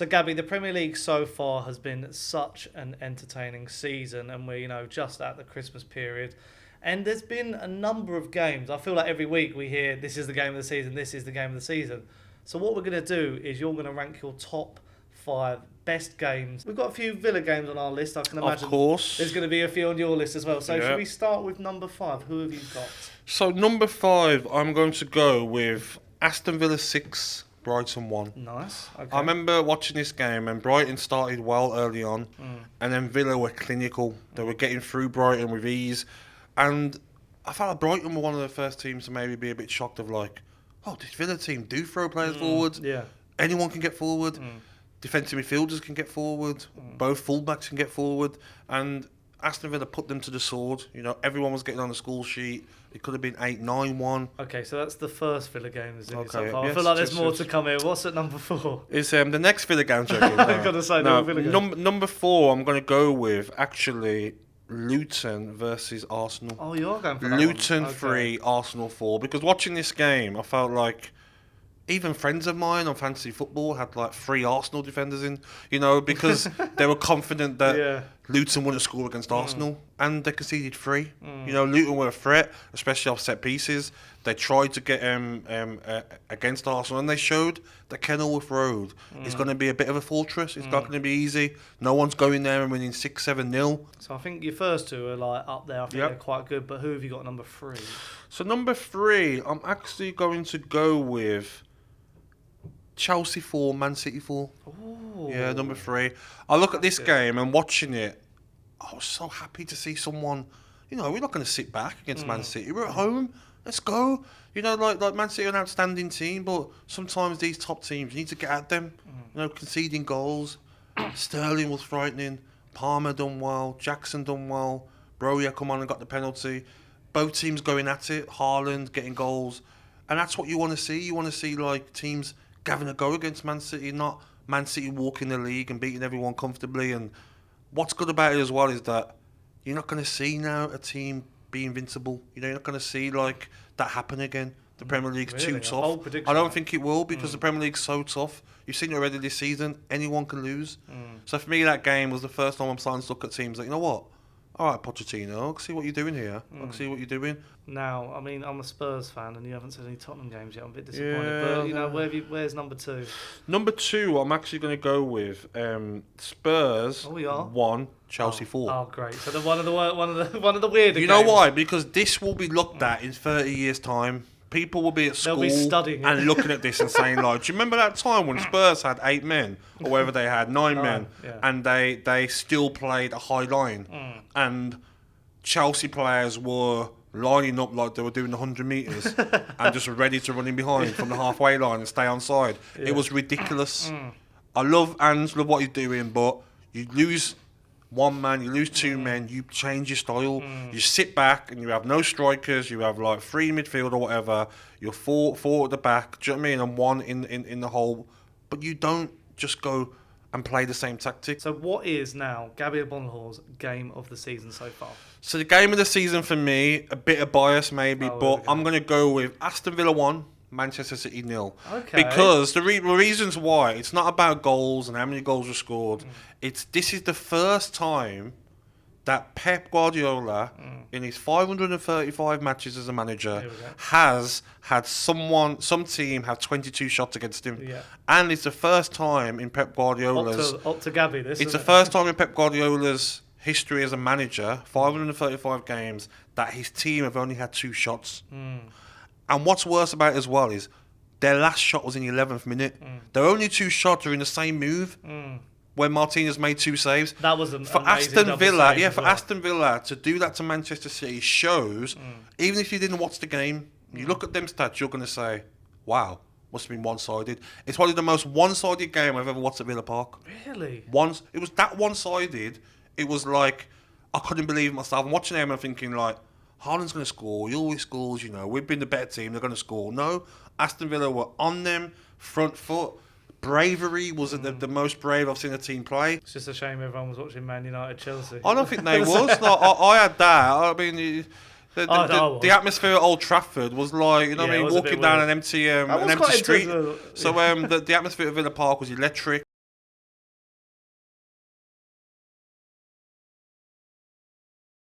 So, Gabby, the Premier League so far has been such an entertaining season, and we're just at the Christmas period. And there's been a number of games. I feel like every week we hear, this is the game of the season, this is the game of the season. So what we're going to do is you're going to rank your top 5 best games. We've got a few Villa games on our list. I can imagine of course. There's going to be a few on your list as well. So should we start with number 5? Who have you got? So number 5, I'm going to go with Aston Villa 6, Brighton 1. Nice. Okay. I remember watching this game and Brighton started well early on, and then Villa were clinical. They were getting through Brighton with ease, and I felt like Brighton were one of the first teams to maybe be a bit shocked of like, oh, this Villa team do throw players forward. Yeah. Anyone can get forward. Defensive midfielders can get forward. Both fullbacks can get forward, and Aston Villa put them to the sword. Everyone was getting on the score sheet. It could have been 8-9-1. Okay, so that's the first Villa game, isn't it? Okay, So far. yes, I feel like there's just- more to come here. What's at number 4? It's the next Villa game, Jackie. I've got to say, no, Villa game. Number 4, I'm going to go with actually Luton versus Arsenal. Oh, you're going for that Luton one. 3, Arsenal 4. Because watching this game, I felt like even friends of mine on fantasy football had like 3 Arsenal defenders in, because they were confident that Luton wouldn't score against Arsenal, and they conceded 3. Luton were a threat, especially off set pieces. They tried to get against Arsenal, and they showed that Kenilworth Road is going to be a bit of a fortress. It's not going to be easy. No one's going there and winning 6-7-0. So I think your first 2 are like up there. I think they're quite good. But who have you got number 3? So number 3, I'm actually going to go with Chelsea 4, Man City 4. Ooh. Yeah, number 3. I look at this game and watching it, I was so happy to see someone, we're not going to sit back against Man City. We're at home. Let's go. Like Man City are an outstanding team, but sometimes these top teams, you need to get at them. Conceding goals. Sterling was frightening. Palmer done well. Jackson done well. Broja come on and got the penalty. Both teams going at it. Haaland getting goals. And that's what you want to see. You want to see like teams having a go against Man City, not Man City walking the league and beating everyone comfortably. And what's good about it as well is that you're not going to see now a team be invincible. You're not going to see like that happen again. The Premier League's too tough. I don't think it will, because the Premier League's so tough. You've seen it already this season. Anyone can lose. So for me, that game was the first time I'm starting to look at teams like, you know what? All right, Pochettino, I can see what you're doing here. I can see what you're doing. Now, I mean, I'm a Spurs fan, and you haven't said any Tottenham games yet. I'm a bit disappointed. But, where's number 2? Number 2, I'm actually going to go with Spurs 1, Chelsea 4. Oh, great! So one of the weirder. You know why? Because this will be looked at in 30 years' time. People will be at school and looking at this and saying, like, do you remember that time when Spurs had 8 men, or whether they had 9 men, and they still played a high line, and Chelsea players were lining up like they were doing 100 metres and just ready to run in behind from the halfway line and stay on side. It was ridiculous. I love Ange, love what he's doing, but you lose 1 man, you lose 2 men, you change your style. You sit back and you have no strikers, you have like 3 midfield or whatever, you're 4 at the back, do you know what I mean, and 1 in the hole, but you don't just go and play the same tactic. So what is now Gabby Agbonlahor's game of the season so far? So the game of the season for me, a bit of bias maybe, but I'm going to go with Aston Villa 1, Manchester City 0. Okay. Because the reasons why, it's not about goals and how many goals were scored. This is the first time that Pep Guardiola, in his 535 matches as a manager, has had some team have 22 shots against him. Yeah. And it's the first time in Pep Guardiola's... Up to Gabby, this. It's the first time in Pep Guardiola's history as a manager, 535 games, that his team have only had 2 shots. And what's worse about it as well is their last shot was in the 11th minute. Their only 2 shots are in the same move when Martinez made 2 saves. That was an for amazing Aston Villa. Save For Aston Villa to do that to Manchester City shows, even if you didn't watch the game, you look at them stats, you're going to say, wow, must have been one-sided. It's probably the most one-sided game I've ever watched at Villa Park. Really? It was that one-sided. It was like, I couldn't believe it myself. I'm watching them and thinking like, Haaland's going to score. He always scores, We've been the better team. They're going to score. No, Aston Villa were on them, front foot. Bravery was the most brave I've seen a team play. It's just a shame everyone was watching Man United Chelsea. I don't think they was. No, I had that. I mean, the atmosphere at Old Trafford was like, walking down an empty street. So the atmosphere at Villa Park was electric.